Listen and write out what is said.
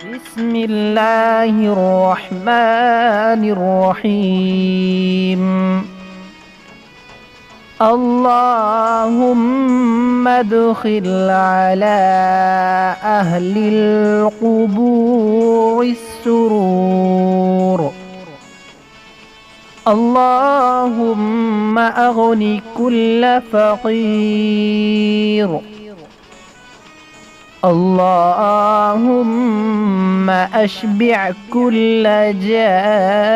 بسم الله الرحمن الرحيم. اللهم ادخل على أهل القبور السرور. اللهم أغن كل فقير. اللهم أشبع كل جائع.